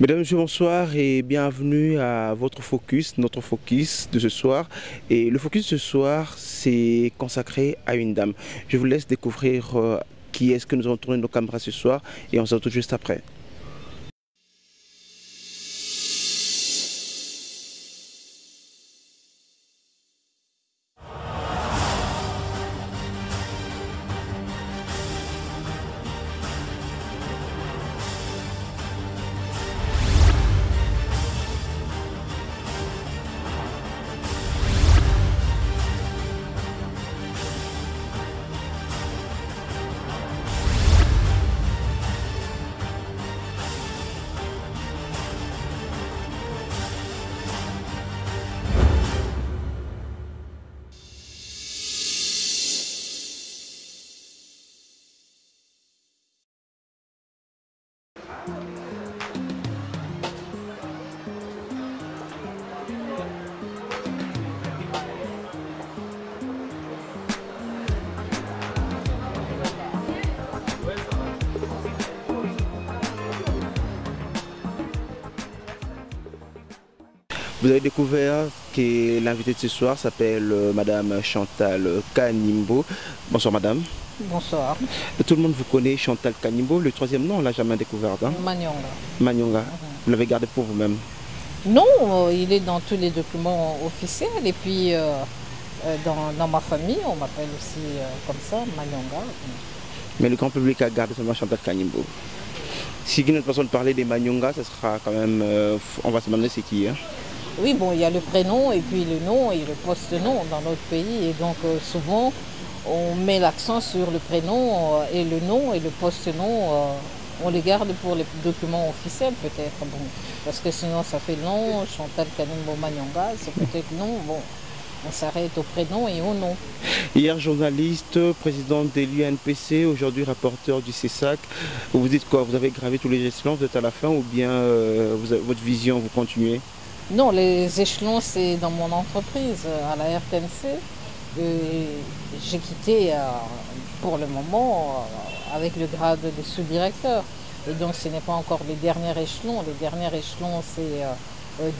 Mesdames et messieurs, bonsoir et bienvenue à votre focus, notre focus de ce soir. Et le focus de ce soir, c'est consacré à une dame. Je vous laisse découvrir qui est-ce que nous allons tourner nos caméras ce soir et on se retrouve juste après. Vous avez découvert que l'invitée de ce soir s'appelle Madame Chantal Kanimbo. Bonsoir Madame. Bonsoir. Tout le monde vous connaît, Chantal Kanimbo. Le troisième nom, on ne l'a jamais découvert. Hein? Manyonga. Manyonga. Vous l'avez gardé pour vous-même? Non, il est dans tous les documents officiels et puis dans ma famille, on m'appelle aussi comme ça, Manyonga. Mais le grand public a gardé seulement Chantal Kanimbo. Si une autre personne parlait des Manyonga, ce sera quand même... on va se demander c'est qui. Hein? Oui, bon, il y a le prénom et puis le nom et le post-nom dans notre pays. Et donc souvent, on met l'accent sur le prénom et le nom et le post-nom. On les garde pour les documents officiels peut-être. Bon, parce que sinon ça fait long, Chantal Kanimbo Manyonga, c'est peut-être non. Bon, on s'arrête au prénom et au nom. Hier journaliste, président de l'UNPC, aujourd'hui rapporteur du CESAC. Vous dites quoi? Vous avez gravé tous les échelons, vous êtes à la fin ou bien votre vision, vous continuez? Non, les échelons, c'est dans mon entreprise, à la RTNC. J'ai quitté pour le moment avec le grade de sous-directeur. Et donc ce n'est pas encore les derniers échelons. Les derniers échelons, c'est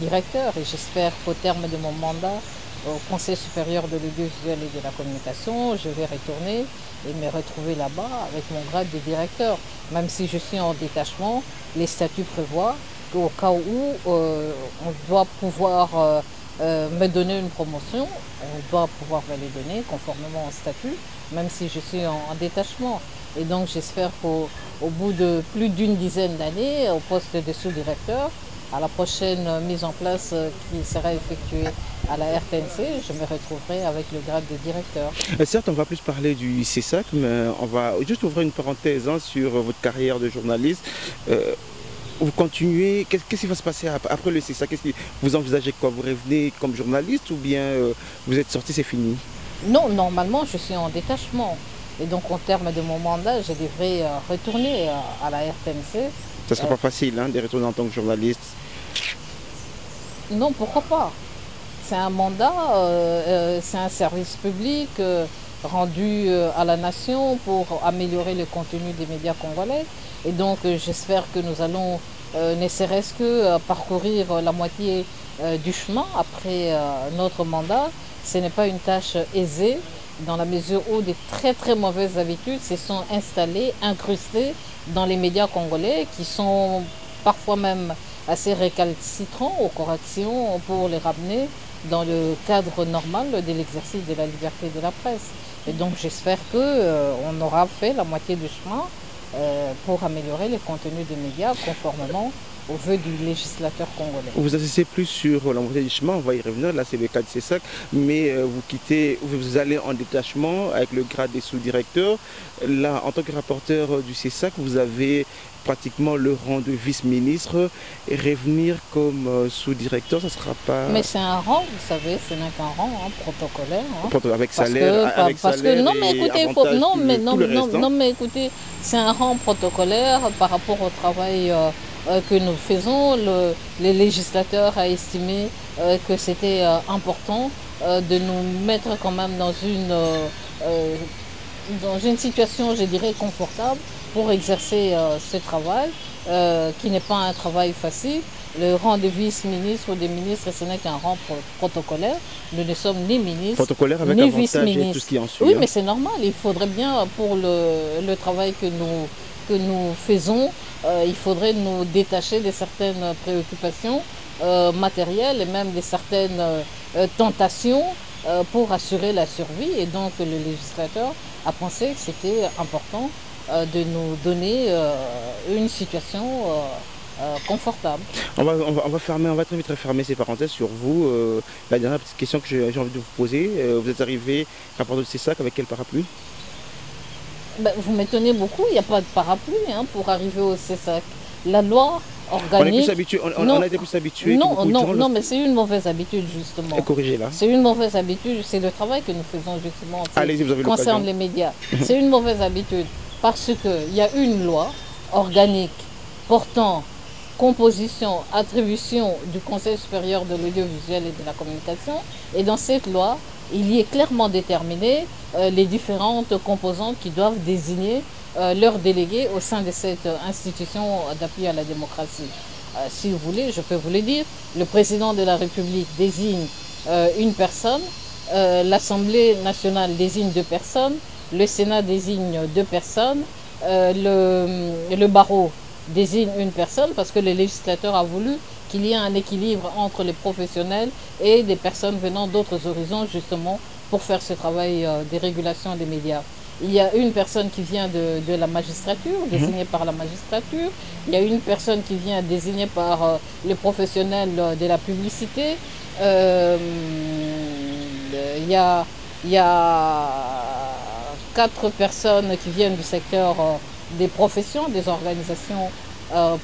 directeur. Et j'espère qu'au terme de mon mandat, au Conseil supérieur de l'audiovisuel et de la communication, je vais retourner et me retrouver là-bas avec mon grade de directeur. Même si je suis en détachement, les statuts prévoient au cas où on doit pouvoir me donner une promotion, on doit pouvoir me les donner conformément au statut, même si je suis en détachement. Et donc j'espère qu'au bout de plus d'une dizaine d'années, au poste de sous-directeur, à la prochaine mise en place qui sera effectuée à la RTNC, je me retrouverai avec le grade de directeur. Certes, on va plus parler du CESAC, mais on va juste ouvrir une parenthèse sur votre carrière de journaliste. Vous continuez, qu'est-ce qui va se passer après le CESAC? Vous envisagez quoi? Vous revenez comme journaliste ou bien vous êtes sorti, c'est fini? Non, normalement je suis en détachement. Et donc au terme de mon mandat, je devrais retourner à la RTNC. Ça ne sera pas facile de retourner en tant que journaliste? Non, pourquoi pas? C'est un mandat, c'est un service public rendu à la nation pour améliorer le contenu des médias congolais. Et donc j'espère que nous allons ne serait-ce que parcourir la moitié du chemin après notre mandat. Ce n'est pas une tâche aisée dans la mesure où des très mauvaises habitudes se sont installées, incrustées dans les médias congolais qui sont parfois même assez récalcitrants aux corrections pour les ramener dans le cadre normal de l'exercice de la liberté de la presse. Et donc j'espère qu'on aura fait la moitié du chemin pour améliorer les contenus des médias conformément aux vœux du législateur congolais. Vous insistez plus sur la montée du chemin, on va y revenir, là c'est le cas de CESAC, mais vous allez en détachement avec le grade des sous-directeurs. Là, en tant que rapporteur du CESAC, vous avez pratiquement le rang de vice-ministre et revenir comme sous-directeur, ça ne sera pas... Mais c'est un rang, vous savez, ce n'est qu'un rang protocolaire. Avec salaire, non mais écoutez, non mais écoutez, c'est un rang protocolaire par rapport au travail que nous faisons. Le législateur a estimé que c'était important de nous mettre quand même dans une situation, je dirais, confortable pour exercer ce travail. qui n'est pas un travail facile. Le rang de vice-ministre ou de ministre, ce n'est qu'un rang protocolaire. Nous ne sommes ni ministres, Protocolaire avec ni avantage et vice-ministres. tout ce qui en suit. Oui, hein. mais c'est normal. Il faudrait bien, pour le travail que nous faisons, il faudrait nous détacher de certaines préoccupations matérielles et même de certaines tentations pour assurer la survie. Et donc le législateur a pensé que c'était important de nous donner une situation confortable. On va très vite refermer ces parenthèses sur vous. La dernière petite question que j'ai envie de vous poser, vous êtes arrivé rapporteur de CESAC avec quel parapluie? Ben, vous m'étonnez beaucoup, il n'y a pas de parapluie hein, pour arriver au CESAC. La loi organique... On a été plus habitué. Non, mais c'est une mauvaise habitude justement. Corrigez là. C'est une mauvaise habitude, c'est le travail que nous faisons justement qui concerne les médias. C'est une mauvaise habitude parce qu'il y a une loi organique portant composition, attribution du Conseil supérieur de l'audiovisuel et de la communication. Et dans cette loi, il y est clairement déterminé les différentes composantes qui doivent désigner leurs délégués au sein de cette institution d'appui à la démocratie. Si vous voulez, je peux vous le dire, le président de la République désigne une personne, l'Assemblée nationale désigne 2 personnes, le Sénat désigne 2 personnes, le barreau désigne une personne parce que le législateur a voulu qu'il y ait un équilibre entre les professionnels et des personnes venant d'autres horizons justement pour faire ce travail de régulation des médias. Il y a une personne qui vient de la magistrature, désignée par la magistrature. Il y a une personne qui vient désignée par les professionnels de la publicité. Il y a 4 personnes qui viennent du secteur des professions, des organisations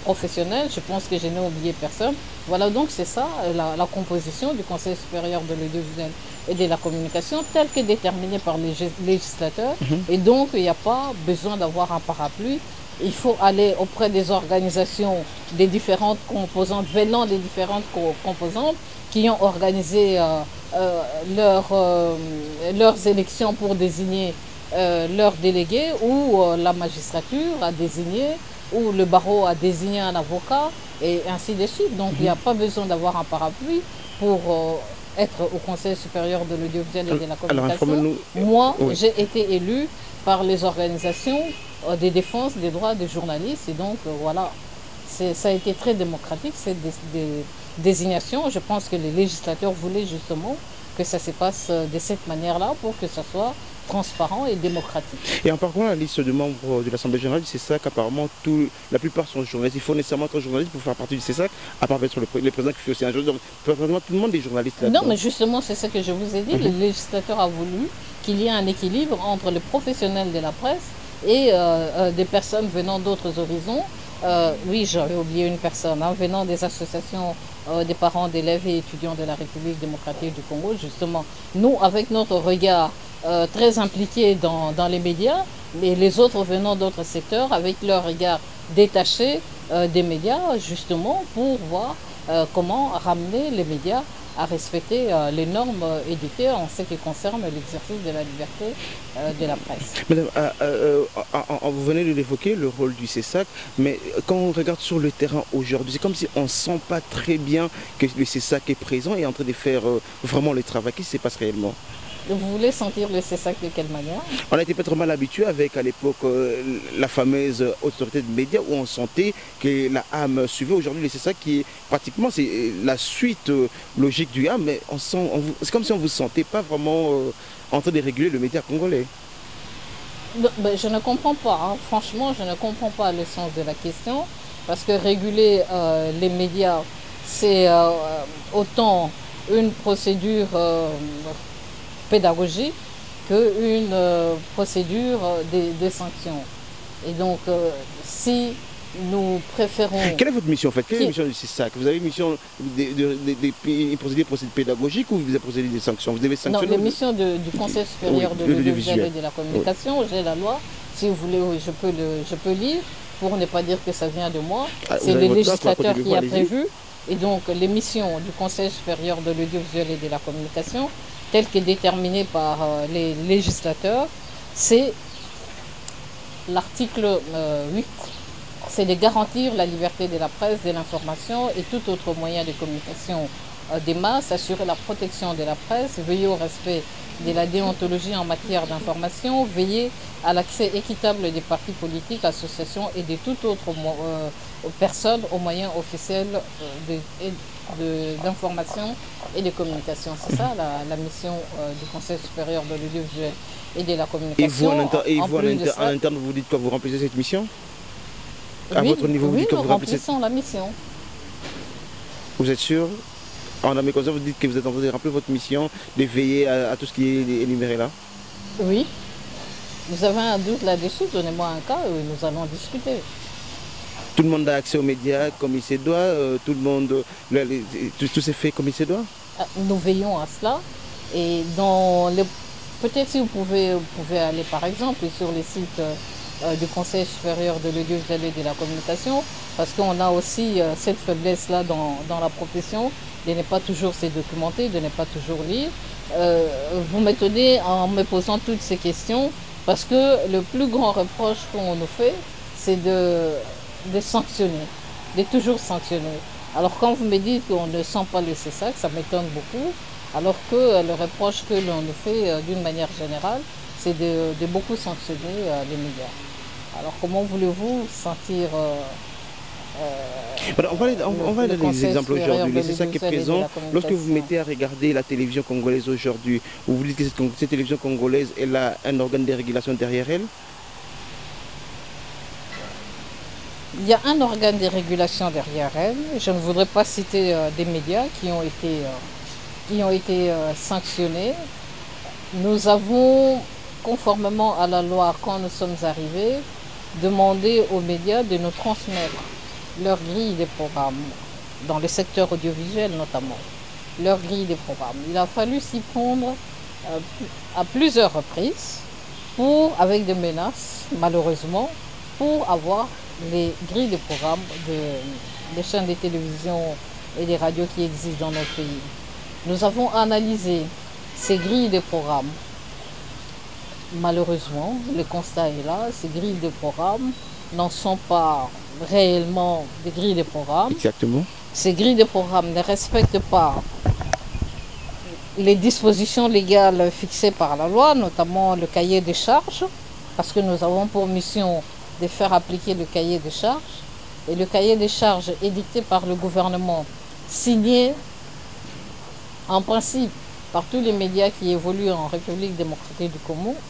professionnelles. Je pense que je n'ai oublié personne. Voilà, donc c'est ça la composition du Conseil supérieur de l'audiovisuel et de la communication telle que déterminée par les législateurs. Et donc il n'y a pas besoin d'avoir un parapluie. Il faut aller auprès des organisations des différentes composantes, venant des différentes composantes qui ont organisé leurs élections pour désigner leurs délégués, ou la magistrature a désigné, ou le barreau a désigné un avocat, et ainsi de suite. Donc il n'y a pas besoin d'avoir un parapluie pour être au Conseil supérieur de l'audiovisuel et de la communication. Moi, j'ai été élu par les organisations de défense des droits des journalistes, et donc voilà, ça a été très démocratique, cette désignation. Je pense que les législateurs voulaient justement que ça se passe de cette manière-là pour que ça soit transparent et démocratique. Et en parcourant la liste de membres de l'Assemblée générale du CESAC, apparemment la plupart sont journalistes. Il faut nécessairement être journaliste pour faire partie du CESAC, à part être le président qui fait aussi un journaliste. Donc, pratiquement tout le monde est journaliste là-dedans. Non, mais justement, c'est ce que je vous ai dit. Le législateur a voulu qu'il y ait un équilibre entre les professionnels de la presse et des personnes venant d'autres horizons. Oui, j'avais oublié une personne, hein, venant des associations des parents d'élèves et étudiants de la République démocratique du Congo. Justement, nous, avec notre regard très impliqués dans les médias, et les autres venant d'autres secteurs avec leur regard détaché des médias, justement pour voir comment ramener les médias à respecter les normes édictées en ce qui concerne l'exercice de la liberté de la presse. Madame, vous venez de l'évoquer, le rôle du CESAC, mais quand on regarde sur le terrain aujourd'hui, c'est comme si on ne sent pas très bien que le CESAC est présent et en train de faire vraiment le travail. Qu'est-ce qui se passe réellement? Vous voulez sentir le CESAC de quelle manière? On a été peut-être mal habitué avec à l'époque la fameuse autorité de médias où on sentait que la AM suivait. Aujourd'hui le CESAC qui est pratiquement la suite logique du AM, mais c'est comme si on ne vous sentait pas vraiment en train de réguler le média congolais. Ben, je ne comprends pas, hein. Franchement je ne comprends pas le sens de la question, parce que réguler les médias c'est autant une procédure pédagogique qu'une procédure de sanctions. Et donc, si nous préférons... Quelle est votre mission en fait? Quelle est la mission du CESAC? Vous avez une mission de procéder pédagogique ou vous avez procédé des sanctions? Vous devez sanctionner? Non, les missions du Conseil supérieur de l'audiovisuel et de la communication, j'ai la loi. Si vous voulez, oui, je peux lire, pour ne pas dire que ça vient de moi. C'est le législateur qui a prévu. Et donc, les missions du Conseil supérieur de l'audiovisuel et de la communication, telles que déterminées par les législateurs, c'est l'article 8 c'est de garantir la liberté de la presse, de l'information et tout autre moyen de communication des masses, assurer la protection de la presse, veiller au respect de la déontologie en matière d'information, veiller à l'accès équitable des partis politiques, associations et de toute autre personne aux moyens officiels d'information et de communication. C'est ça la mission du Conseil supérieur de l'audiovisuel et de la communication. Et vous, en interne, vous dites quoi? Vous remplissez cette mission? À Oui, votre niveau, vous oui, dites que nous vous remplissez. remplissons la mission. Vous êtes sûr? En Amérique, vous dites que vous êtes en train de remplir votre mission, de veiller à tout ce qui est énuméré là? Oui. Vous avez un doute là-dessus, donnez-moi un cas et nous allons discuter. Tout le monde a accès aux médias comme il se doit, tout le monde, tout s'est fait comme il se doit? Nous veillons à cela. Et peut-être si vous pouvez aller par exemple sur les sites du Conseil supérieur de l'audiovisuel et de la communication, parce qu'on a aussi cette faiblesse-là dans la profession, de ne pas toujours se documenter, de ne pas toujours lire. Vous m'étonnez en me posant toutes ces questions, parce que le plus grand reproche qu'on nous fait, c'est de sanctionner, de toujours sanctionner. Alors quand vous me dites qu'on ne sent pas le CESAC, ça m'étonne beaucoup, alors que le reproche que l'on nous fait d'une manière générale, c'est de beaucoup sanctionner les médias. Alors comment voulez-vous sentir on va donner des exemples aujourd'hui. C'est ça qui est présent. Lorsque vous mettez à regarder la télévision congolaise aujourd'hui, vous dites que cette télévision congolaise, elle a un organe de régulation derrière elle? Il y a un organe de régulation derrière elle. Je ne voudrais pas citer des médias qui ont été sanctionnés. Nous avons, conformément à la loi, quand nous sommes arrivés, demandé aux médias de nous transmettre leur grille des programmes, dans le secteur audiovisuel notamment, leur grille des programmes. Il a fallu s'y prendre à plusieurs reprises, avec des menaces, malheureusement, pour avoir les grilles de programmes des chaînes de télévision et des radios qui existent dans notre pays. Nous avons analysé ces grilles de programmes. Malheureusement, le constat est là, ces grilles de programmes n'en sont pas réellement des grilles de programmes. Exactement. Ces grilles de programmes ne respectent pas les dispositions légales fixées par la loi, notamment le cahier des charges, parce que nous avons pour mission de faire appliquer le cahier des charges. Et le cahier des charges édicté par le gouvernement, signé en principe par tous les médias qui évoluent en République démocratique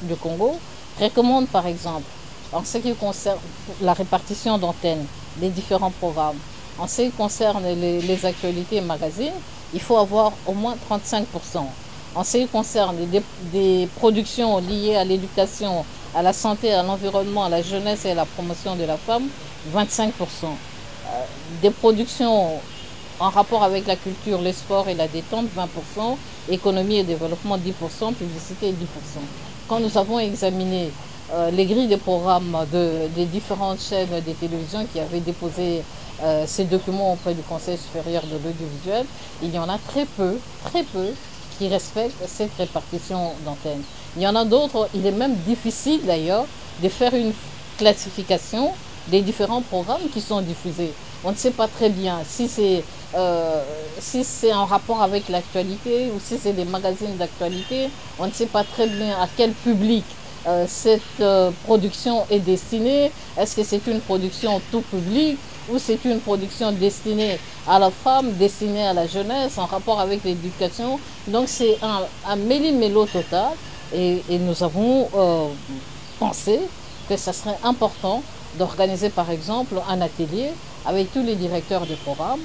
du Congo, recommande par exemple, en ce qui concerne la répartition d'antennes des différents programmes, en ce qui concerne les actualités et magazines, il faut avoir au moins 35%. En ce qui concerne des productions liées à l'éducation, à la santé, à l'environnement, à la jeunesse et à la promotion de la femme, 25%. Des productions en rapport avec la culture, le sport et la détente, 20%. Économie et développement, 10%. Publicité, 10%. Quand nous avons examiné les grilles des programmes des différentes chaînes de télévision qui avaient déposé ces documents auprès du Conseil supérieur de l'audiovisuel, il y en a très peu qui respectent cette répartition d'antennes. Il y en a d'autres, il est même difficile d'ailleurs de faire une classification des différents programmes qui sont diffusés. On ne sait pas très bien si c'est en rapport avec l'actualité ou si c'est des magazines d'actualité. On ne sait pas très bien à quel public cette production est destinée. Est-ce que c'est une production tout public ou c'est une production destinée à la femme, destinée à la jeunesse, en rapport avec l'éducation? Donc c'est un méli-mélo total et nous avons pensé que ça serait important d'organiser par exemple un atelier avec tous les directeurs de programme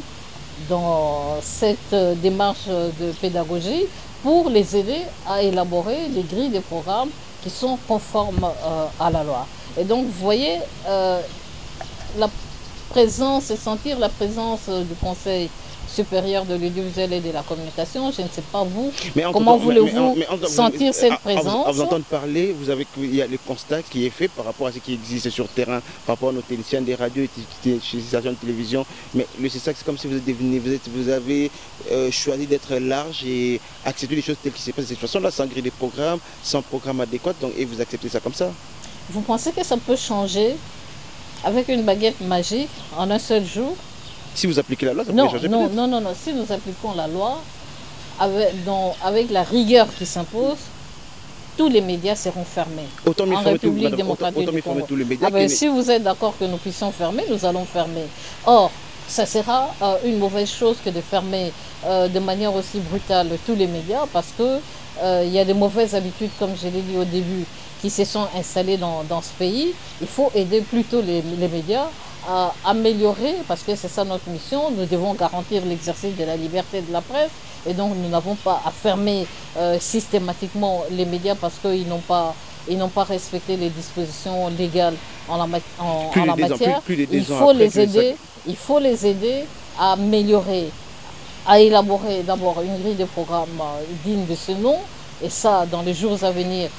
dans cette démarche de pédagogie pour les aider à élaborer les grilles des programmes qui sont conformes à la loi. Et donc vous voyez la présence et sentir la présence du Conseil supérieur de l'audiovisuel et de la communication. Je ne sais pas vous, comment voulez-vous sentir cette présence? À vous entendre parler, il y a le constat qui est fait par rapport à ce qui existe sur le terrain, par rapport à nos télévisions, des radios et des stations de télévision. Mais le CESAC, c'est comme si vous avez choisi d'être large et accepter les choses telles qui se passent de cette façon-là, sans grille de programme, sans programme adéquat, et vous acceptez ça comme ça? Vous pensez que ça peut changer avec une baguette magique, en un seul jour. Si vous appliquez la loi, ça Non, pourrait changer non, peut-être. non, non, non. Si nous appliquons la loi avec la rigueur qui s'impose, tous les médias seront fermés. Autant mieux En fermer, République démocratique autant du mieux fermer Congo. tous les médias. Ah ben, si vous êtes d'accord que nous puissions fermer, nous allons fermer. Or, ça sera une mauvaise chose que de fermer de manière aussi brutale tous les médias parce que il y a des mauvaises habitudes, comme je l'ai dit au début, qui se sont installées dans ce pays. Il faut aider plutôt les médias à améliorer, parce que c'est ça notre mission. Nous devons garantir l'exercice de la liberté de la presse et donc nous n'avons pas à fermer systématiquement les médias parce qu'ils n'ont pas respecté les dispositions légales en la matière. Il faut les aider à améliorer, à élaborer d'abord une grille de programme digne de ce nom. Et ça, dans les jours à venir,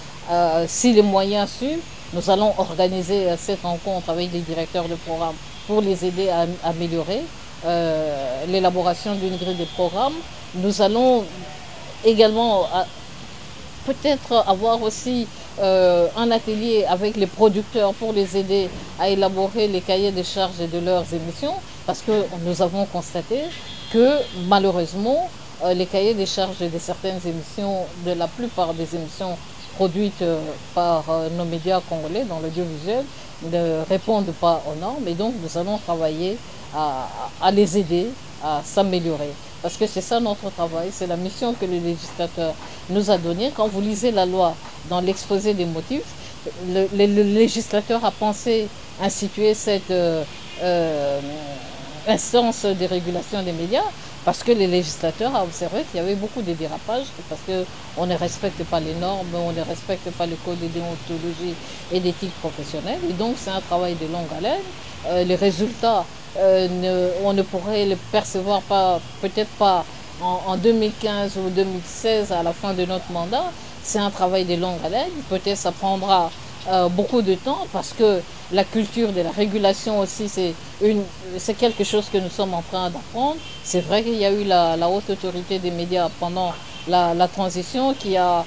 si les moyens suivent, nous allons organiser cette rencontre avec les directeurs de programme pour les aider à améliorer l'élaboration d'une grille de programme. Nous allons également peut-être avoir aussi un atelier avec les producteurs pour les aider à élaborer les cahiers de charges de leurs émissions, parce que nous avons constaté que malheureusement, les cahiers de charges de certaines émissions, de la plupart des émissions produites par nos médias congolais dans l'audiovisuel, ne répondent pas aux normes, et donc nous allons travailler à les aider à s'améliorer. Parce que c'est ça notre travail, c'est la mission que le législateur nous a donnée. Quand vous lisez la loi dans l'exposé des motifs, le législateur a pensé instituer cette instance de régulation des médias parce que le législateur a observé qu'il y avait beaucoup de dérapages, parce qu'on ne respecte pas les normes, on ne respecte pas le code de déontologie et d'éthique professionnelle. Et donc c'est un travail de longue haleine. Les résultats, on ne pourrait les percevoir peut-être pas en 2015 ou 2016 à la fin de notre mandat. C'est un travail de longue haleine. Peut-être ça prendra beaucoup de temps parce que la culture de la régulation aussi, c'est quelque chose que nous sommes en train d'apprendre. C'est vrai qu'il y a eu la haute autorité des médias pendant la transition qui a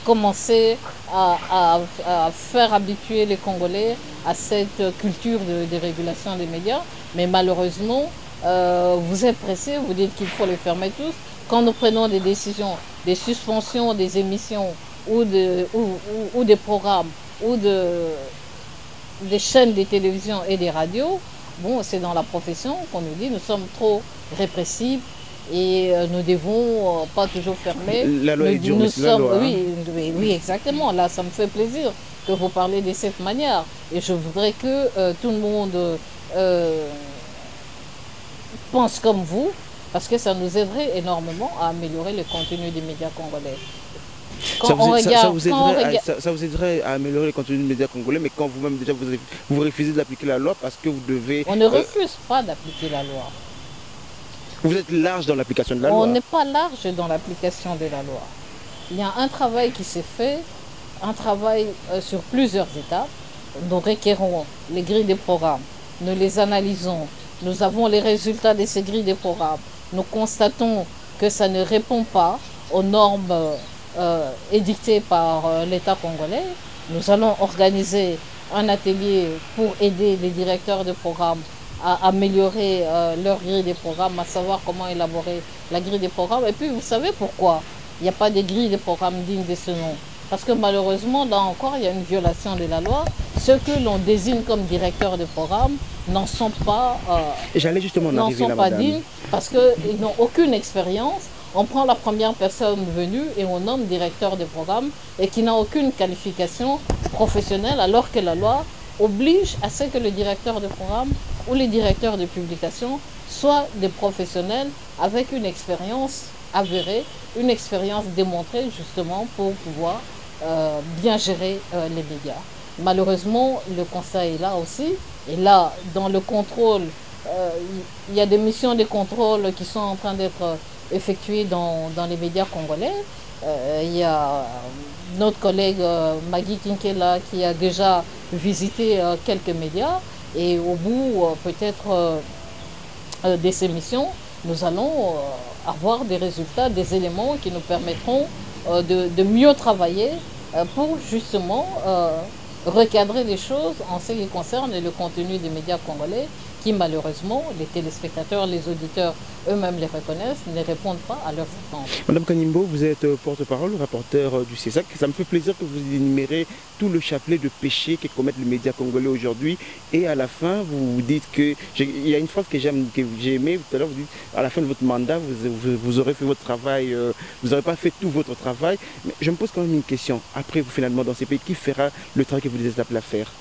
commencé à faire habituer les Congolais à cette culture de régulation des médias. Mais malheureusement, vous êtes pressés, vous dites qu'il faut les fermer tous. Quand nous prenons des décisions, des suspensions des émissions ou des programmes ou des chaînes de télévision et des radios, bon, c'est dans la profession qu'on nous dit nous sommes trop répressifs et nous devons pas toujours fermer. La loi est dure, mais c'est la loi. Oui, exactement. Là, ça me fait plaisir que vous parlez de cette manière. Et je voudrais que tout le monde pense comme vous, parce que ça nous aiderait énormément à améliorer le contenu des médias congolais. Ça vous aiderait à améliorer le contenu des médias congolais, mais quand vous-même déjà vous refusez d'appliquer la loi parce que vous devez... On ne refuse pas d'appliquer la loi. Vous êtes large dans l'application de la loi. On n'est pas large dans l'application de la loi. Il y a un travail qui s'est fait, un travail sur plusieurs étapes. Nous requérons les grilles des programmes, nous les analysons, nous avons les résultats de ces grilles des programmes. Nous constatons que ça ne répond pas aux normes édictées par l'État congolais. Nous allons organiser un atelier pour aider les directeurs de programmes à améliorer leur grille des programmes, à savoir comment élaborer la grille des programmes. Et puis vous savez pourquoi il n'y a pas de grille des programmes dignes de ce nom? Parce que malheureusement, là encore, il y a une violation de la loi. Ceux que l'on désigne comme directeurs de programme n'en sont pas, J'allais justement en arriver là, madame. dignes parce qu'ils n'ont aucune expérience. On prend la première personne venue et on nomme directeur de programme et qui n'a aucune qualification professionnelle, alors que la loi oblige à ce que le directeur de programme ou les directeurs de publication soient des professionnels avec une expérience avérée, une expérience démontrée justement pour pouvoir bien gérer les médias. Malheureusement, le constat est là aussi. Et là, dans le contrôle, il y a des missions de contrôle qui sont en train d'être effectuées dans les médias congolais. Il y a notre collègue Magui Kinkela qui a déjà visité quelques médias. Et au bout peut-être de ces missions, nous allons avoir des résultats, des éléments qui nous permettront de mieux travailler pour justement recadrer les choses en ce qui concerne le contenu des médias congolais qui malheureusement, les téléspectateurs, les auditeurs eux-mêmes les reconnaissent, ne répondent pas à leurs attentes. Madame Kanimbo, vous êtes porte-parole, rapporteur du CESAC. Ça me fait plaisir que vous énumérez tout le chapelet de péchés que commettent les médias congolais aujourd'hui. Et à la fin, vous vous dites que... Il y a une phrase que j'ai aimée tout à l'heure, vous dites à la fin de votre mandat, vous aurez fait votre travail, vous n'aurez pas fait tout votre travail. Mais je me pose quand même une question. Après, vous finalement, dans ces pays, qui fera le travail que vous êtes appelé à faire?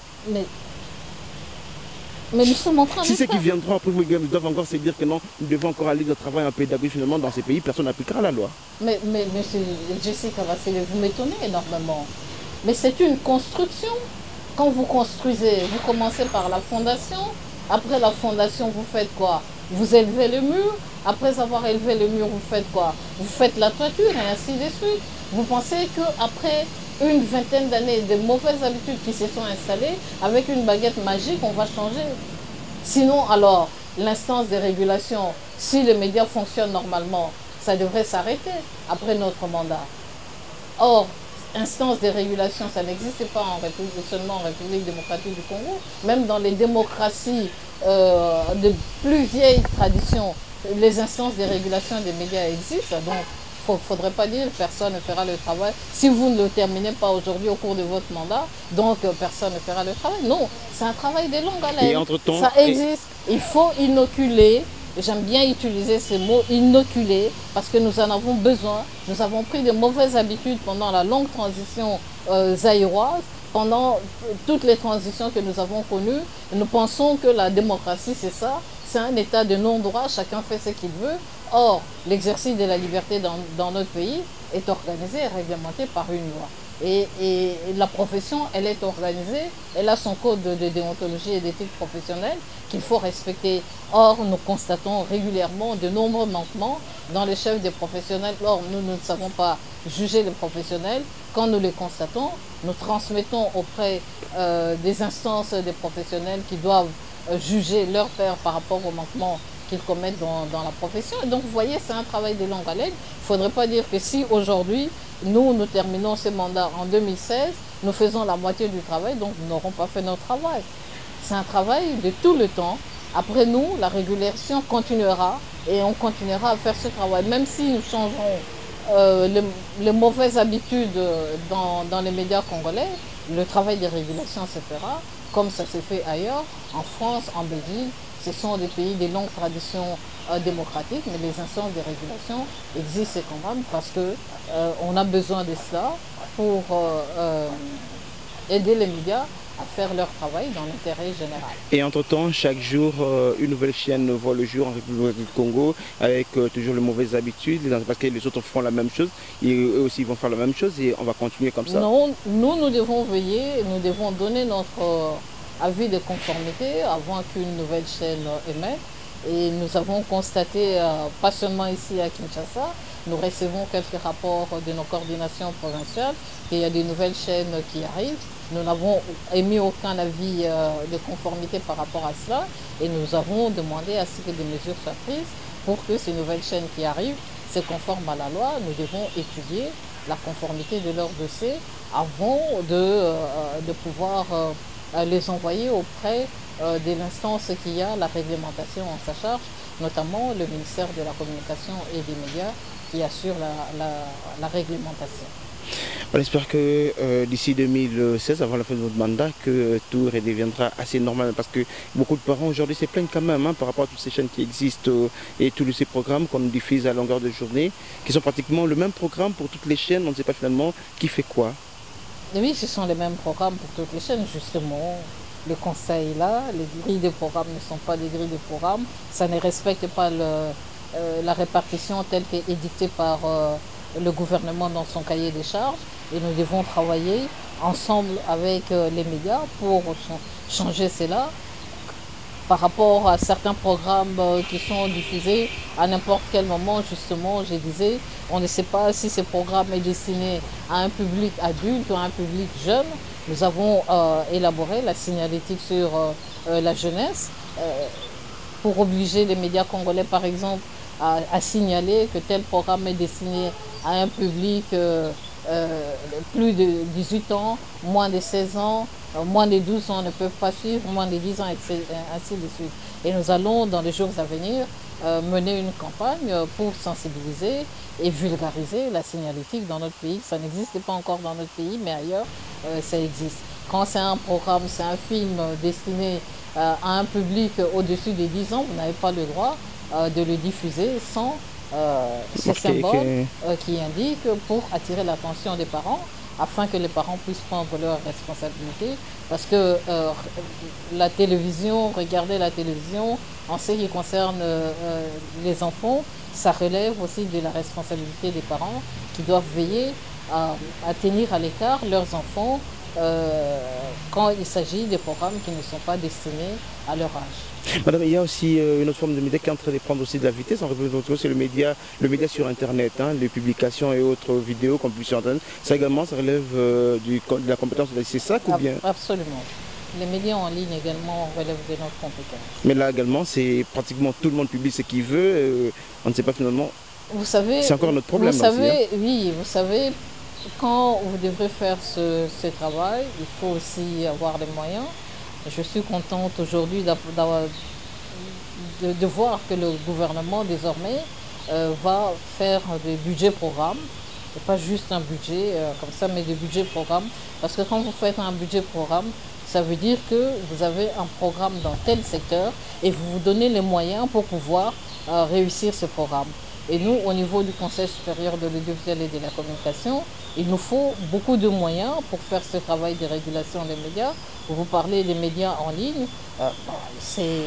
Mais nous sommes en train de Si ceux faire. qui viendront après vous doivent encore se dire que non, nous devons encore aller de travail en pédagogie, finalement, dans ces pays, personne n'appliquera la loi. Mais monsieur Jessica Vassile, vous m'étonnez énormément. Mais c'est une construction. Quand vous construisez, vous commencez par la fondation. Après la fondation, vous faites quoi? Vous élevez le mur. Après avoir élevé le mur, vous faites quoi? Vous faites la toiture et ainsi de suite. Vous pensez qu'après une vingtaine d'années de mauvaises habitudes qui se sont installées, avec une baguette magique, on va changer. Sinon, alors, l'instance de régulation, si les médias fonctionnent normalement, ça devrait s'arrêter après notre mandat. Or, instance de régulation, ça n'existe pas seulement en République démocratique du Congo. Même dans les démocraties de plus vieilles traditions, les instances de régulation des médias existent. Donc, il ne faudrait pas dire que personne ne fera le travail. Si vous ne le terminez pas aujourd'hui au cours de votre mandat, donc personne ne fera le travail. Non, c'est un travail de longue haleine. Et entre-temps, ça existe. Il faut inoculer. J'aime bien utiliser ce mot, inoculer, parce que nous en avons besoin. Nous avons pris de mauvaises habitudes pendant la longue transition zaïroise. Pendant toutes les transitions que nous avons connues, nous pensons que la démocratie, c'est ça. C'est un état de non-droit, chacun fait ce qu'il veut. Or, l'exercice de la liberté dans notre pays est organisé et réglementé par une loi. Et la profession, elle est organisée, elle a son code de déontologie et d'éthique professionnelle qu'il faut respecter. Or, nous constatons régulièrement de nombreux manquements dans les chefs des professionnels. Or, nous ne savons pas juger les professionnels. Quand nous les constatons, nous transmettons auprès des instances des professionnels qui doivent juger leur père par rapport aux manquements qu'ils commettent dans la profession. Et donc, vous voyez, c'est un travail de longue haleine. Il ne faudrait pas dire que si aujourd'hui, nous terminons ce mandat en 2016, nous faisons la moitié du travail, donc nous n'aurons pas fait notre travail. C'est un travail de tout le temps. Après nous, la régulation continuera et on continuera à faire ce travail. Même si nous changerons les mauvaises habitudes dans les médias congolais, le travail de régulation se fera comme ça se fait ailleurs, en France, en Belgique. Ce sont des pays de longues traditions démocratiques, mais les instances de régulation existent quand même parce qu'on a besoin de cela pour aider les médias à faire leur travail dans l'intérêt général. Et entre-temps, chaque jour, une nouvelle chaîne voit le jour en République du Congo avec toujours les mauvaises habitudes, parce que les autres font la même chose, et eux aussi vont faire la même chose et on va continuer comme ça. Non, nous devons veiller, nous devons donner notre avis de conformité avant qu'une nouvelle chaîne émette. Et nous avons constaté, pas seulement ici à Kinshasa, nous recevons quelques rapports de nos coordinations provinciales, qu'il y a des nouvelles chaînes qui arrivent. Nous n'avons émis aucun avis de conformité par rapport à cela et nous avons demandé à ce que des mesures soient prises pour que ces nouvelles chaînes qui arrivent se conforment à la loi. Nous devons étudier la conformité de leur dossier avant de pouvoir les envoyer auprès de l'instance qui a la réglementation en sa charge, notamment le ministère de la Communication et des Médias qui assure la réglementation. On espère que d'ici 2016, avant la fin de votre mandat, que tout redeviendra assez normal parce que beaucoup de parents aujourd'hui se plaignent quand même par rapport à toutes ces chaînes qui existent et tous ces programmes qu'on diffuse à longueur de journée, qui sont pratiquement le même programme pour toutes les chaînes, on ne sait pas finalement qui fait quoi. Oui, ce sont les mêmes programmes pour toutes les chaînes, justement. Le conseil là, les grilles de programmes ne sont pas des grilles de programmes, ça ne respecte pas la répartition telle qu'elle est dictée par le gouvernement dans son cahier des charges et nous devons travailler ensemble avec les médias pour changer cela par rapport à certains programmes qui sont diffusés à n'importe quel moment. Justement, je disais, on ne sait pas si ce programme est destiné à un public adulte ou à un public jeune. Nous avons élaboré la signalétique sur la jeunesse pour obliger les médias congolais, par exemple, à signaler que tel programme est destiné à un public plus de 18 ans, moins de 16 ans, moins de 12 ans ne peuvent pas suivre, moins de 10 ans, et ainsi de suite. Et nous allons, dans les jours à venir, mener une campagne pour sensibiliser et vulgariser la signalétique dans notre pays. Ça n'existe pas encore dans notre pays, mais ailleurs, ça existe. Quand c'est un programme, c'est un film destiné à un public au-dessus des 10 ans, vous n'avez pas le droit de le diffuser sans ce symbole qui indique pour attirer l'attention des parents, afin que les parents puissent prendre leurs responsabilités. Parce que la télévision, regarder la télévision, en ce qui concerne les enfants, ça relève aussi de la responsabilité des parents qui doivent veiller à tenir à l'écart leurs enfants quand il s'agit des programmes qui ne sont pas destinés à leur âge. Madame, il y a aussi une autre forme de média qui est en train de prendre aussi de la vitesse. C'est le média sur Internet, hein, les publications et autres vidéos qu'on publie sur Internet. Ça également, ça relève de la compétence de la CESAC ou bien? Absolument. Les médias en ligne également relèvent de notre compétence. Mais là également, c'est pratiquement tout le monde publie ce qu'il veut. On ne sait pas finalement. Vous savez, c'est encore notre problème. Vous savez, oui, vous savez, quand vous devrez faire ce travail, il faut aussi avoir les moyens. Je suis contente aujourd'hui de voir que le gouvernement désormais va faire des budgets programmes, et pas juste un budget comme ça, mais des budgets programmes. Parce que quand vous faites un budget programme, ça veut dire que vous avez un programme dans tel secteur et vous vous donnez les moyens pour pouvoir réussir ce programme. Et nous, au niveau du Conseil supérieur de l'audiovisuel et de la communication, il nous faut beaucoup de moyens pour faire ce travail de régulation des médias. Vous parlez des médias en ligne, c'est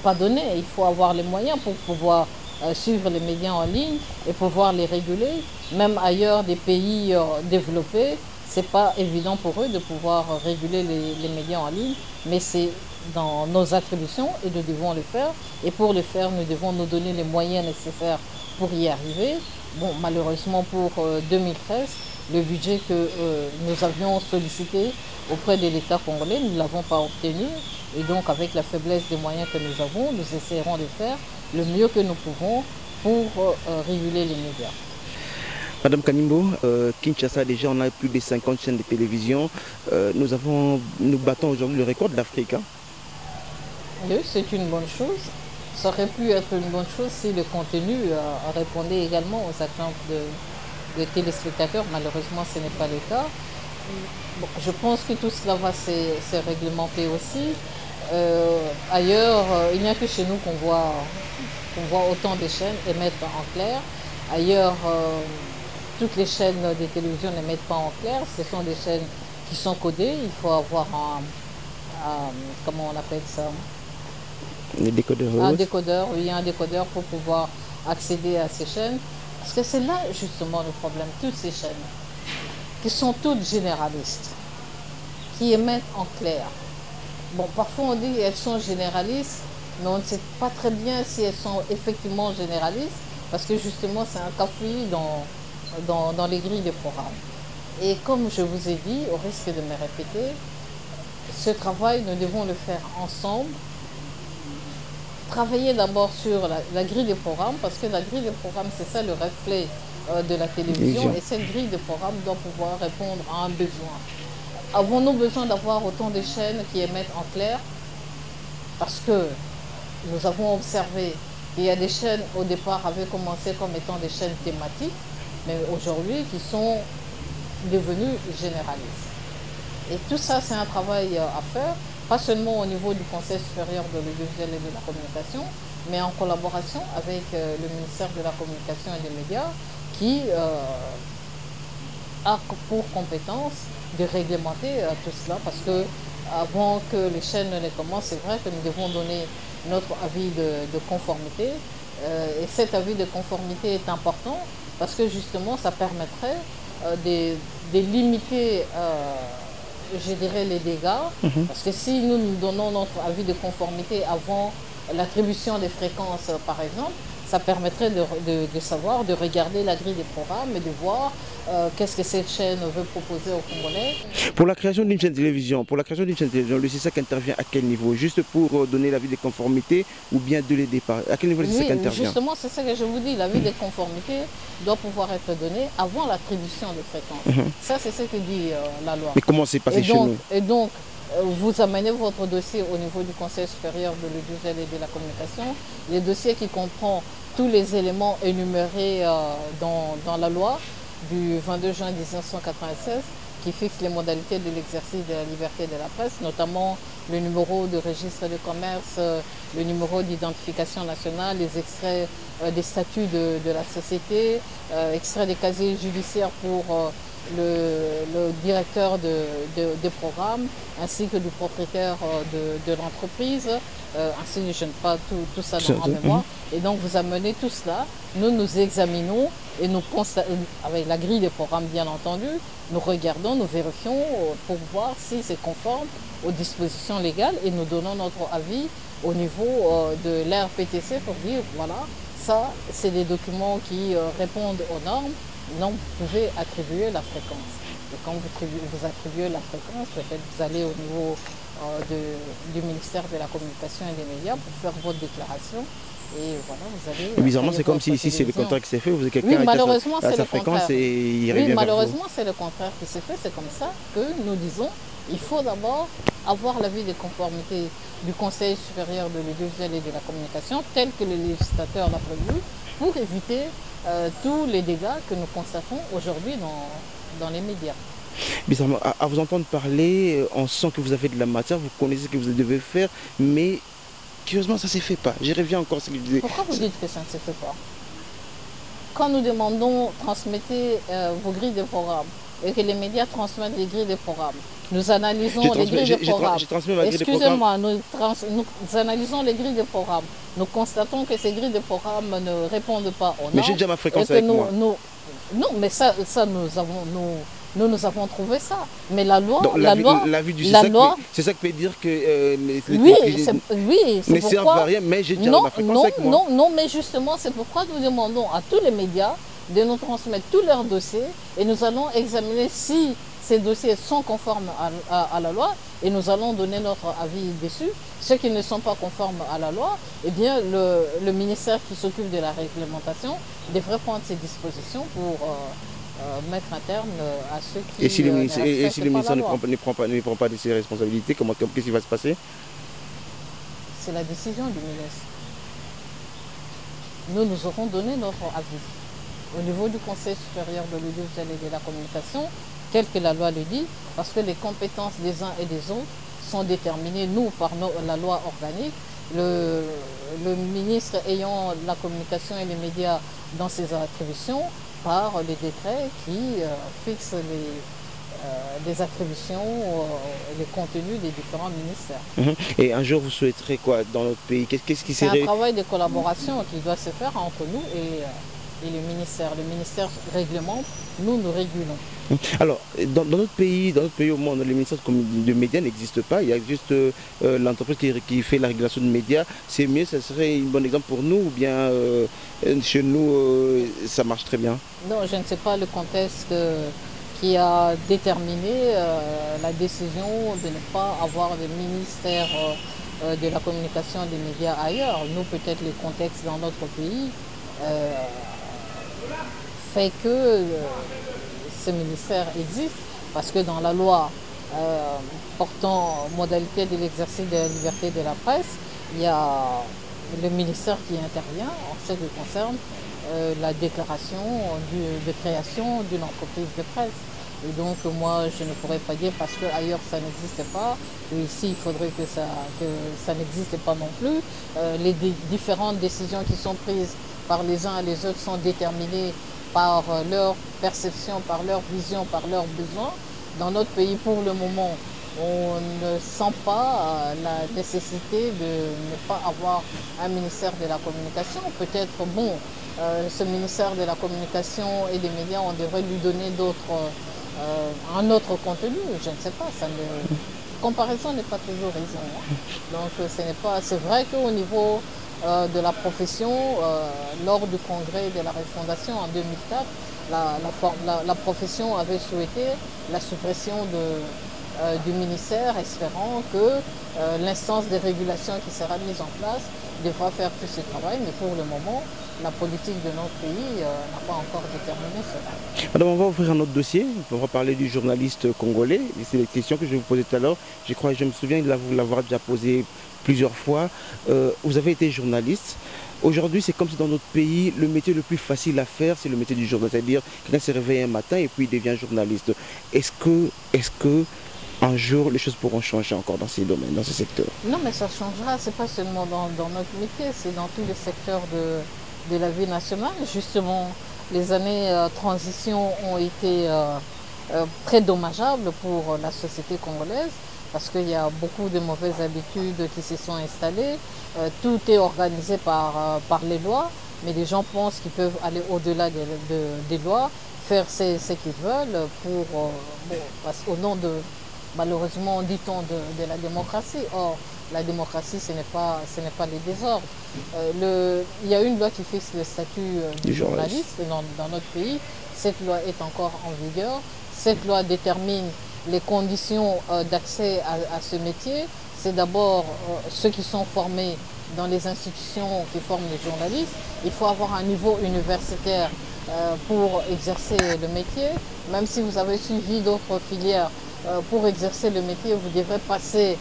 pas donné. Il faut avoir les moyens pour pouvoir suivre les médias en ligne et pouvoir les réguler. Même ailleurs, des pays développés, c'est pas évident pour eux de pouvoir réguler les médias en ligne, mais c'est dans nos attributions et nous devons le faire. Et pour le faire, nous devons nous donner les moyens nécessaires pour y arriver. Bon, malheureusement pour 2013, le budget que nous avions sollicité auprès de l'État congolais, nous ne l'avons pas obtenu. Et donc, avec la faiblesse des moyens que nous avons, nous essaierons de faire le mieux que nous pouvons pour réguler les médias. Madame Kanimbo, Kinshasa, déjà, on a plus de 50 chaînes de télévision. Nous battons aujourd'hui le record d'Afrique. Hein? Oui, c'est une bonne chose. Ça aurait pu être une bonne chose si le contenu répondait également aux attentes des téléspectateurs. Malheureusement, ce n'est pas le cas. Bon, je pense que tout cela va se réglementer aussi. Ailleurs, il n'y a que chez nous qu'on voit autant de chaînes émettre en clair. Ailleurs, toutes les chaînes de télévision n'émettent pas en clair. Ce sont des chaînes qui sont codées. Il faut avoir comment on appelle ça? Les décodeurs. Un décodeur, oui, un décodeur pour pouvoir accéder à ces chaînes. Parce que c'est là justement le problème. Toutes ces chaînes, qui sont toutes généralistes, qui émettent en clair. Bon, parfois on dit qu'elles sont généralistes, mais on ne sait pas très bien si elles sont effectivement généralistes, parce que justement c'est un cafouillis dans les grilles des programmes. Et comme je vous ai dit, au risque de me répéter, ce travail, nous devons le faire ensemble. Travailler d'abord sur la grille des programmes, parce que la grille des programmes, c'est ça le reflet de la télévision, et cette grille de programmes doit pouvoir répondre à un besoin. Avons-nous besoin d'avoir autant de chaînes qui émettent en clair? Parce que nous avons observé qu'il y a des chaînes au départ avaient commencé comme étant des chaînes thématiques, mais aujourd'hui qui sont devenues généralistes. Et tout ça, c'est un travail à faire, pas seulement au niveau du Conseil supérieur de l'audiovisuel et de la communication, mais en collaboration avec le ministère de la Communication et des Médias, qui a pour compétence de réglementer tout cela, parce que avant que les chaînes ne les commencent, c'est vrai que nous devons donner notre avis de conformité. Et cet avis de conformité est important, parce que justement, ça permettrait de limiter je dirais les dégâts, parce que si nous donnons notre avis de conformité avant l'attribution des fréquences, par exemple, ça permettrait de savoir, de regarder la grille des programmes et de voir qu'est-ce que cette chaîne veut proposer aux Congolais. Pour la création d'une chaîne de télévision, le CESAC intervient à quel niveau? Juste pour donner l'avis de conformité ou bien dès le départ? À quel niveau le CESAC intervient? Justement, c'est ça que je vous dis. L'avis de conformité doit pouvoir être donné avant l'attribution de fréquences. Ça, c'est ce que dit la loi. Mais comment c'est passé chez nous? Et donc, vous amenez votre dossier au niveau du Conseil supérieur de l'audiovisuel et de la communication. Les dossiers qui comprend tous les éléments énumérés dans la loi du 22 juin 1996 qui fixe les modalités de l'exercice de la liberté de la presse, notamment le numéro de registre de commerce, le numéro d'identification nationale, les extraits des statuts de la société, extraits des casiers judiciaires pour le directeur des programmes, ainsi que du propriétaire de l'entreprise, ainsi je ne pas tout ça dans ma mémoire. Et donc vous amenez tout cela, nous examinons et nous constatons, avec la grille des programmes bien entendu, nous regardons, nous vérifions pour voir si c'est conforme aux dispositions légales et nous donnons notre avis au niveau de l'RPTC pour dire voilà, ça c'est des documents qui répondent aux normes. Donc vous pouvez attribuer la fréquence. Et quand vous attribuez la fréquence, peut-être vous allez au niveau du ministère de la Communication et des Médias pour faire votre déclaration. Et voilà, vous allez... Et bizarrement, c'est comme si ici c'est le contraire qui s'est fait, vous êtes quelqu'un à sa fréquence et il revient Oui, malheureusement, c'est le contraire qui s'est fait. C'est comme ça que nous disons, il faut d'abord avoir l'avis de conformité du Conseil supérieur de l'audiovisuel et de la communication, tel que le législateur l'a prévu, pour éviter tous les dégâts que nous constatons aujourd'hui dans les médias. Bizarrement, à vous entendre parler, on sent que vous avez de la matière, vous connaissez ce que vous devez faire, mais curieusement, ça ne s'est fait pas. J'y reviens encore à ce que je disais. Pourquoi vous dites que ça ne se fait pas? Quand nous demandons, transmettez vos grilles de programme, et que les médias transmettent les grilles de programme, nous analysons les grilles de programme. Excusez-moi, nous analysons les grilles de programme. Nous constatons que ces grilles de programme ne répondent pas aux normes. Mais j'ai déjà ma fréquence avec moi. Non, mais ça nous avons trouvé ça. Mais la loi... Donc, l'avis du CESAC, c'est ça qui peut dire que c'est ne servent à rien, mais j'ai déjà ma fréquence avec moi. Non, mais justement, c'est pourquoi nous demandons à tous les médias de nous transmettre tous leurs dossiers et nous allons examiner si ces dossiers sont conformes à la loi et nous allons donner notre avis dessus. Ceux qui ne sont pas conformes à la loi, eh bien, le ministère qui s'occupe de la réglementation devrait prendre ses dispositions pour mettre un terme à ceux qui... Et si le ministère ne prend pas de ses responsabilités, qu'est-ce qui va se passer? C'est la décision du ministre. Nous aurons donné notre avis. Au niveau du Conseil supérieur de l'audiovisuel et de la communication, tel que la loi le dit, parce que les compétences des uns et des autres sont déterminées, nous, par la loi organique. Le ministre ayant la communication et les médias dans ses attributions par les décrets qui fixent les attributions et les contenus des différents ministères. Et un jour, vous souhaiterez quoi dans notre pays? Qu'est-ce qui serait... C'est un travail de collaboration qui doit se faire entre nous et le ministère. Le ministère réglemente, nous régulons. Alors, dans notre pays au monde, le ministère de médias n'existe pas. Il y a juste l'entreprise qui fait la régulation de médias. C'est mieux, ça serait un bon exemple pour nous ou bien chez nous, ça marche très bien? Non, je ne sais pas le contexte qui a déterminé la décision de ne pas avoir de ministère de la communication des médias ailleurs. Nous, peut-être le contexte dans notre pays fait que ce ministère existe, parce que dans la loi portant modalité de l'exercice de la liberté de la presse, il y a le ministère qui intervient en ce qui concerne la déclaration de création d'une entreprise de presse. Et donc moi je ne pourrais pas dire parce qu'ailleurs ça n'existe pas, et ici il faudrait que ça n'existe pas non plus. Les différentes décisions qui sont prises par les uns et les autres sont déterminées par leur perception, par leur vision, par leurs besoins. Dans notre pays, pour le moment, on ne sent pas la nécessité de ne pas avoir un ministère de la communication. Peut-être, bon, ce ministère de la communication et des médias, on devrait lui donner un autre contenu. Je ne sais pas, comparaison n'est pas toujours raison. Donc, c'est vrai qu'au niveau de la profession lors du congrès de la refondation en 2004. La profession avait souhaité la suppression du ministère, espérant que l'instance de régulation qui sera mise en place devra faire tout ce travail, mais pour le moment, la politique de notre pays n'a pas encore déterminé cela. Madame, on va ouvrir un autre dossier, on va parler du journaliste congolais. C'est les questions que je vais vous poser tout à l'heure. Je me souviens de vous l'avoir déjà posé plusieurs fois. Vous avez été journaliste. Aujourd'hui, c'est comme si dans notre pays, le métier le plus facile à faire, c'est le métier du journaliste. C'est-à-dire quelqu'un se réveille un matin et puis il devient journaliste. Est-ce que un jour, les choses pourront changer encore dans ces domaines, dans ce secteur? Non, mais ça changera. Ce n'est pas seulement dans notre métier, c'est dans tous les secteurs de la vie nationale. Justement, les années transition ont été très dommageables pour la société congolaise parce qu'il y a beaucoup de mauvaises habitudes qui se sont installées. Tout est organisé par les lois, mais les gens pensent qu'ils peuvent aller au-delà des lois, faire ce qu'ils veulent au nom de, malheureusement, dit-on, de la démocratie. Or, la démocratie, ce n'est pas les désordres. Il y a une loi qui fixe le statut du journaliste dans notre pays. Cette loi est encore en vigueur. Cette loi détermine les conditions d'accès à ce métier. C'est d'abord ceux qui sont formés dans les institutions qui forment les journalistes. Il faut avoir un niveau universitaire pour exercer le métier. Même si vous avez suivi d'autres filières, pour exercer le métier, vous devrez passer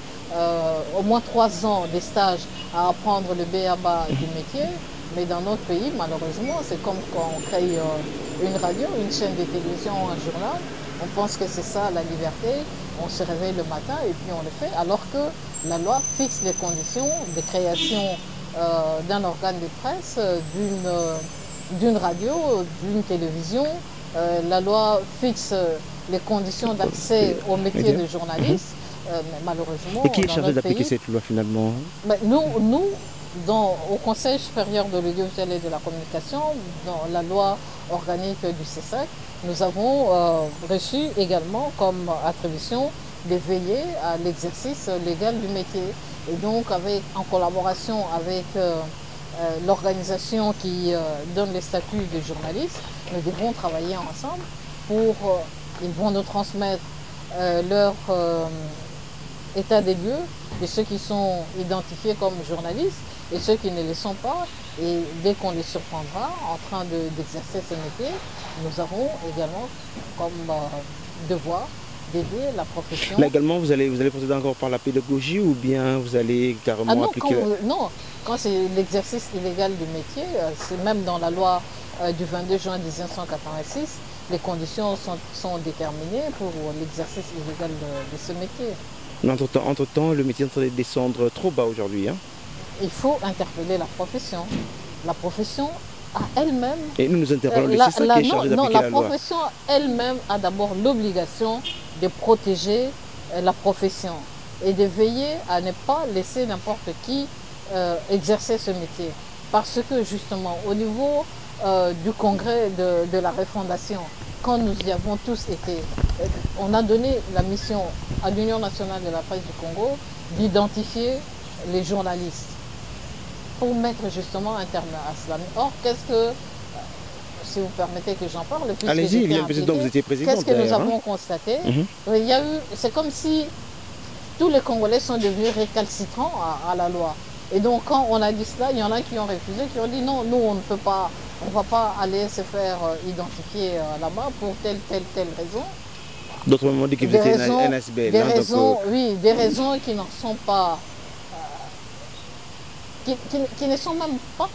au moins 3 ans de stage à apprendre le b.a.-ba du métier. Mais dans notre pays, malheureusement, c'est comme quand on crée une radio, une chaîne de télévision, un journal. On pense que c'est ça la liberté. On se réveille le matin et puis on le fait. Alors que la loi fixe les conditions de création d'un organe de presse, d'une radio, d'une télévision. La loi fixe les conditions d'accès au métier de journaliste. Mais malheureusement, et qui est chargé d'appliquer cette loi finalement? Nous, au Conseil supérieur de l'audiovisuel et de la communication, dans la loi organique du CESAC, nous avons reçu également comme attribution de veiller à l'exercice légal du métier. Et donc, en collaboration avec l'organisation qui donne les statuts de journalistes, nous devrons travailler ensemble ils vont nous transmettre leur état des lieux de ceux qui sont identifiés comme journalistes et ceux qui ne le sont pas. Et dès qu'on les surprendra en train d'exercer ce métier, nous avons également comme devoir d'aider la profession. Là également, vous allez procéder encore par la pédagogie ou bien vous allez carrément appliquer... Non, quand c'est l'exercice illégal du métier, c'est même dans la loi du 22 juin 1986, les conditions sont déterminées pour l'exercice illégal de ce métier. Mais entre-temps, le métier est en train de descendre trop bas aujourd'hui. Hein? Il faut interpeller la profession. La profession a elle-même... Et nous interpellons c'est ça qui est chargé d'appliquer la loi. La profession elle-même a d'abord l'obligation de protéger la profession et de veiller à ne pas laisser n'importe qui exercer ce métier. Parce que justement, au niveau du congrès de la refondation, quand nous y avons tous été, on a donné la mission à l'Union nationale de la presse du Congo d'identifier les journalistes pour mettre justement un terme à cela. Or, si vous permettez que j'en parle, allez-y, vous étiez président. Qu'est-ce que nous avons constaté? C'est comme si tous les Congolais sont devenus récalcitrants à la loi. Et donc, quand on a dit cela, il y en a qui ont refusé, qui ont dit non, nous, on ne va pas aller se faire identifier là-bas pour telle raison. D'autres m'ont dit que vous étiez un SBL. Oui, des raisons qui n'en sont pas... qui ne sont même pas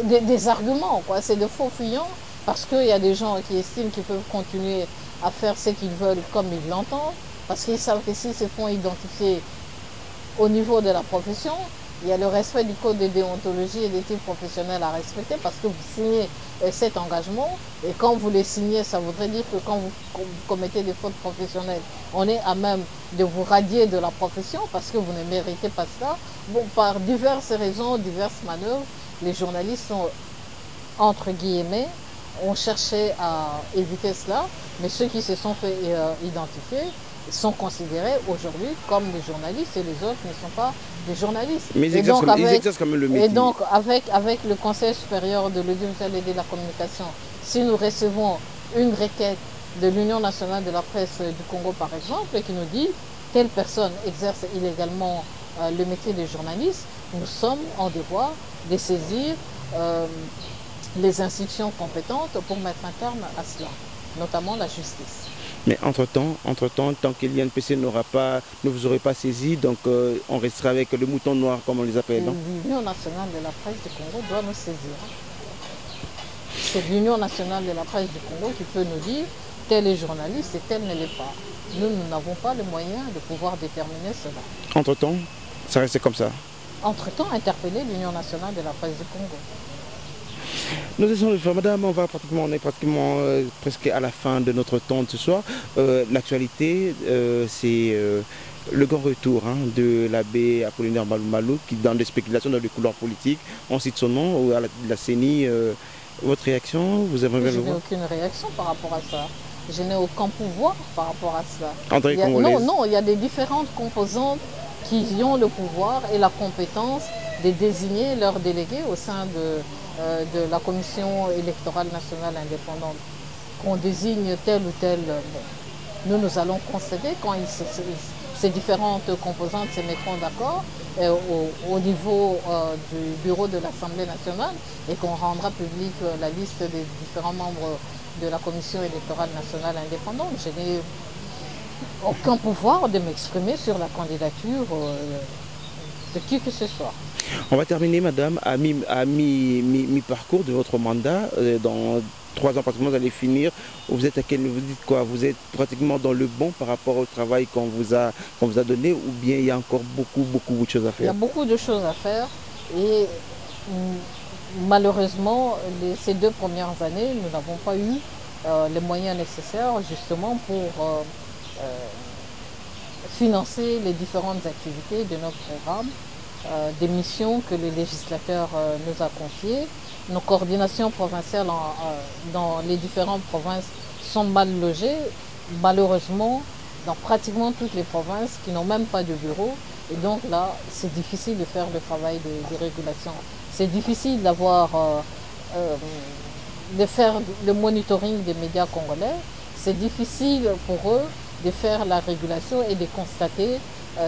des arguments, quoi. C'est de faux fuyants, parce qu'il y a des gens qui estiment qu'ils peuvent continuer à faire ce qu'ils veulent comme ils l'entendent, parce qu'ils savent que s'ils se font identifier au niveau de la profession, il y a le respect du code de déontologie et d'éthique professionnelle à respecter, parce que vous signez cet engagement, et quand vous les signez, ça voudrait dire que quand vous commettez des fautes professionnelles, on est à même de vous radier de la profession, parce que vous ne méritez pas cela. Bon, par diverses raisons, diverses manœuvres, les journalistes sont, entre guillemets, ont cherché à éviter cela, mais ceux qui se sont fait identifier sont considérés aujourd'hui comme des journalistes et les autres ne sont pas des journalistes. Mais ils exercent quand même le métier. Et donc, avec le Conseil supérieur de l'audiovisuel et de la communication, si nous recevons une requête de l'Union nationale de la presse du Congo, par exemple, qui nous dit telle personne exerce illégalement le métier de journaliste, nous sommes en devoir de saisir les institutions compétentes pour mettre un terme à cela, notamment la justice. Mais entre-temps, tant que l'INPC ne vous aurez pas saisi, donc on restera avec le mouton noir, comme on les appelle, non? L'Union nationale de la presse du Congo doit nous saisir. C'est l'Union nationale de la presse du Congo qui peut nous dire tel est journaliste et tel ne l'est pas. Nous n'avons pas le moyen de pouvoir déterminer cela. Entre-temps, ça reste comme ça. Entre-temps, interpeller l'Union nationale de la presse du Congo. Nous essayons de faire, madame, on est pratiquement presque à la fin de notre temps de ce soir. L'actualité, c'est le grand retour de l'abbé Apollinaire Malou Malou, qui dans des spéculations dans les couloirs politiques, on cite son nom, à la CENI. Votre réaction, vous aimeriez le voir? Je n'ai aucune réaction par rapport à ça. Je n'ai aucun pouvoir par rapport à ça. Non, il y a des différentes composantes qui ont le pouvoir et la compétence de désigner leurs délégués au sein de la Commission électorale nationale indépendante. Qu'on désigne tel ou tel, nous allons concéder quand ces différentes composantes se mettront d'accord au niveau du bureau de l'Assemblée nationale et qu'on rendra publique la liste des différents membres de la Commission électorale nationale indépendante. Je n'ai aucun pouvoir de m'exprimer sur la candidature de qui que ce soit. On va terminer, madame, à mi-parcours de votre mandat. Dans 3 ans, pratiquement, vous allez finir. Vous êtes à quel niveau? Vous dites quoi? Vous êtes pratiquement dans le bon par rapport au travail qu'on vous a donné, ou bien il y a encore beaucoup de choses à faire? Il y a beaucoup de choses à faire et malheureusement, ces 2 premières années, nous n'avons pas eu les moyens nécessaires justement pour financer les différentes activités de notre programme. Des missions que le législateur nous a confiées. Nos coordinations provinciales dans les différentes provinces sont mal logées, malheureusement, dans pratiquement toutes les provinces qui n'ont même pas de bureau. Et donc là, c'est difficile de faire le travail de régulation. C'est difficile de faire le monitoring des médias congolais. C'est difficile pour eux de faire la régulation et de constater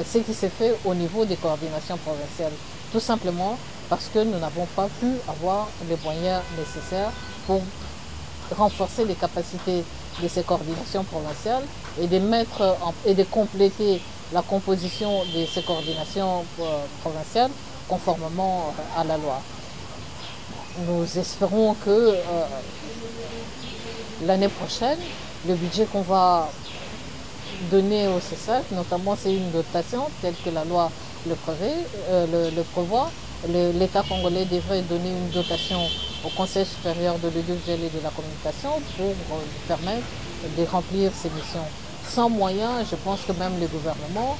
ce qui s'est fait au niveau des coordinations provinciales. Tout simplement parce que nous n'avons pas pu avoir les moyens nécessaires pour renforcer les capacités de ces coordinations provinciales et de compléter la composition de ces coordinations provinciales conformément à la loi. Nous espérons que l'année prochaine, le budget qu'on va donner au CESAC, notamment c'est une dotation telle que la loi le prévoit. L'État congolais devrait donner une dotation au Conseil supérieur de l'audiovisuel et de la communication pour lui permettre de remplir ses missions. Sans moyens, je pense que même le gouvernement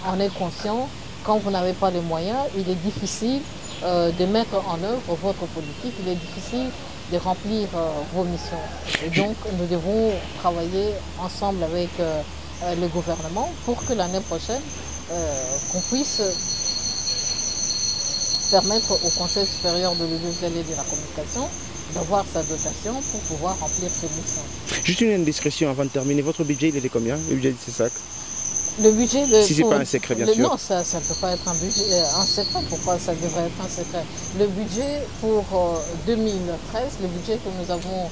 en est conscient. Quand vous n'avez pas les moyens, il est difficile de mettre en œuvre votre politique, il est difficile de remplir vos missions. Et donc nous devons travailler ensemble avec le gouvernement pour que l'année prochaine, qu'on puisse permettre au Conseil supérieur de l'audiovisuel et de la communication d'avoir sa dotation pour pouvoir remplir ses missions. Juste une indiscrétion avant de terminer. Votre budget, il est de combien, le budget de CESAC? Le budget de... Si ce n'est pas un secret, bien sûr. Non, ça ne peut pas être un secret. Pourquoi ça devrait être un secret? Le budget pour 2013, le budget que nous avons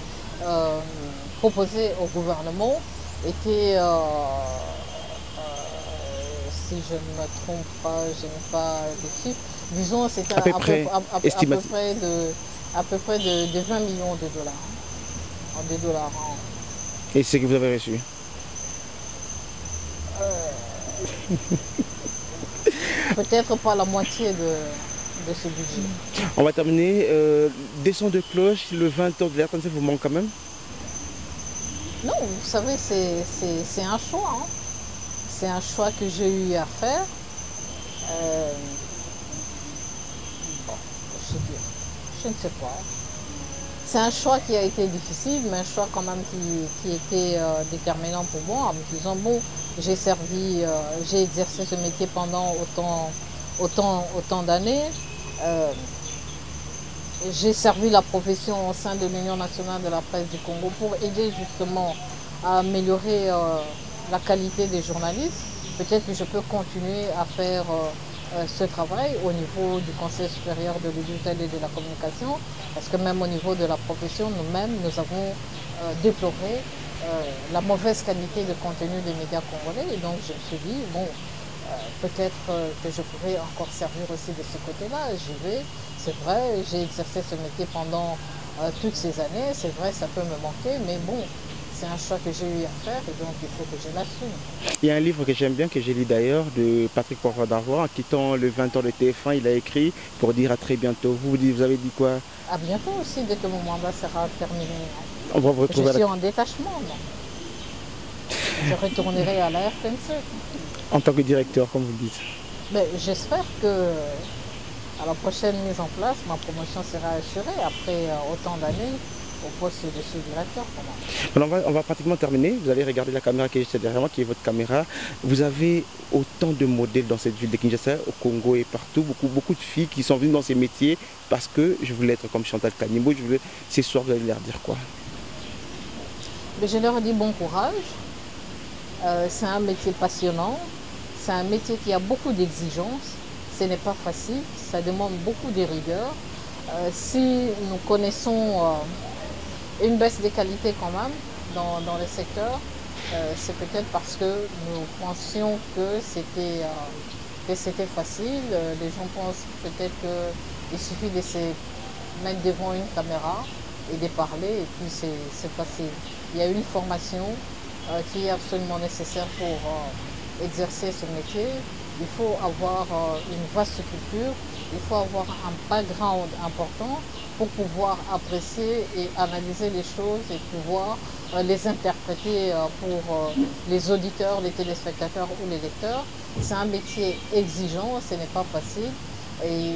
proposé au gouvernement était, si je ne me trompe pas, je n'ai pas les chiffres, disons c'était à peu près de 20 millions de dollars. Et c'est ce que vous avez reçu? Peut-être pas la moitié de ce budget. On va terminer. Des sons de cloche, le 20 heures de l'RTNC vous manque quand même? Non, vous savez, c'est un choix. Hein. C'est un choix que j'ai eu à faire. Bon, je ne sais pas. C'est un choix qui a été difficile, mais un choix quand même qui était déterminant pour moi, en me disant, bon, j'ai exercé ce métier pendant autant d'années. J'ai servi la profession au sein de l'Union nationale de la presse du Congo pour aider justement à améliorer la qualité des journalistes. Peut-être que je peux continuer à faire ce travail au niveau du Conseil supérieur de l'audiovisuel et de la communication, parce que même au niveau de la profession, nous-mêmes, nous avons déploré la mauvaise qualité de contenu des médias congolais. Et donc je me suis dit, bon, peut-être que je pourrais encore servir aussi de ce côté-là. J'y vais, c'est vrai, j'ai exercé ce métier pendant toutes ces années, c'est vrai, ça peut me manquer, mais bon, c'est un choix que j'ai eu à faire et donc il faut que je l'assume. Il y a un livre que j'aime bien, que j'ai lu d'ailleurs, de Patrick Poivre-d'Arvor. En quittant le 20h de TF1, il a écrit pour dire à très bientôt. Vous avez dit quoi? À bientôt aussi, dès que mon mandat sera terminé. On va vous retrouver Je suis en détachement, non? Je retournerai à la RTNC. en tant que directeur, comme vous le dites. Mais j'espère que à la prochaine mise en place, ma promotion sera assurée après autant d'années au poste de sous-directeur. On va pratiquement terminer. Vous allez regarder la caméra qui est juste derrière moi, qui est votre caméra. Vous avez autant de modèles dans cette ville de Kinshasa, au Congo et partout. Beaucoup de filles qui sont venues dans ces métiers parce que je voulais être comme Chantal Kanimbo. Ces soirs, vous allez leur dire quoi? Mais je leur dis bon courage. C'est un métier passionnant. C'est un métier qui a beaucoup d'exigences. Ce n'est pas facile. Ça demande beaucoup de rigueur. Si nous connaissons une baisse des qualités quand même dans le secteur, c'est peut-être parce que nous pensions que c'était facile. Les gens pensent peut-être qu'il suffit de se mettre devant une caméra et de parler et puis c'est facile. Il y a une formation qui est absolument nécessaire pour exercer ce métier. Il faut avoir une vaste culture, il faut avoir un background important pour pouvoir apprécier et analyser les choses et pouvoir les interpréter pour les auditeurs, les téléspectateurs ou les lecteurs. C'est un métier exigeant, ce n'est pas facile. Et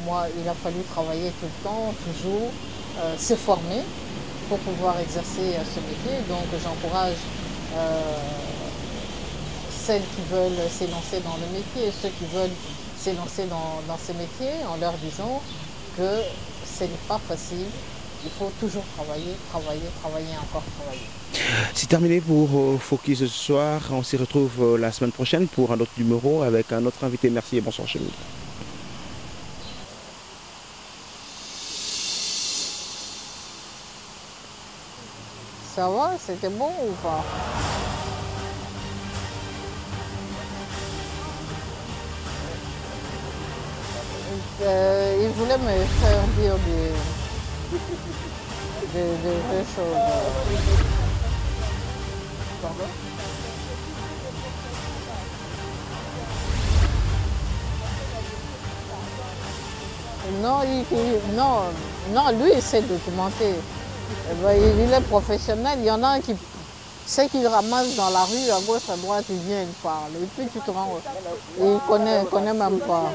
moi, il a fallu travailler tout le temps, toujours, se former pour pouvoir exercer ce métier. Donc j'encourage celles qui veulent s'élancer dans le métier et ceux qui veulent s'élancer dans ce métier en leur disant que ce n'est pas facile. Il faut toujours travailler, encore travailler. C'est terminé pour Focus ce soir. On se retrouve la semaine prochaine pour un autre numéro avec un autre invité. Merci et bonsoir chez nous. Ça va? C'était bon ou pas? Il voulait me faire dire des choses. Pardon? Non, lui, il s'est documenté. Il est professionnel. Il y en a un qui sait qu'il ramasse dans la rue, à gauche, à droite, il vient, il parle. Et puis tu te rends. Et il connaît même pas.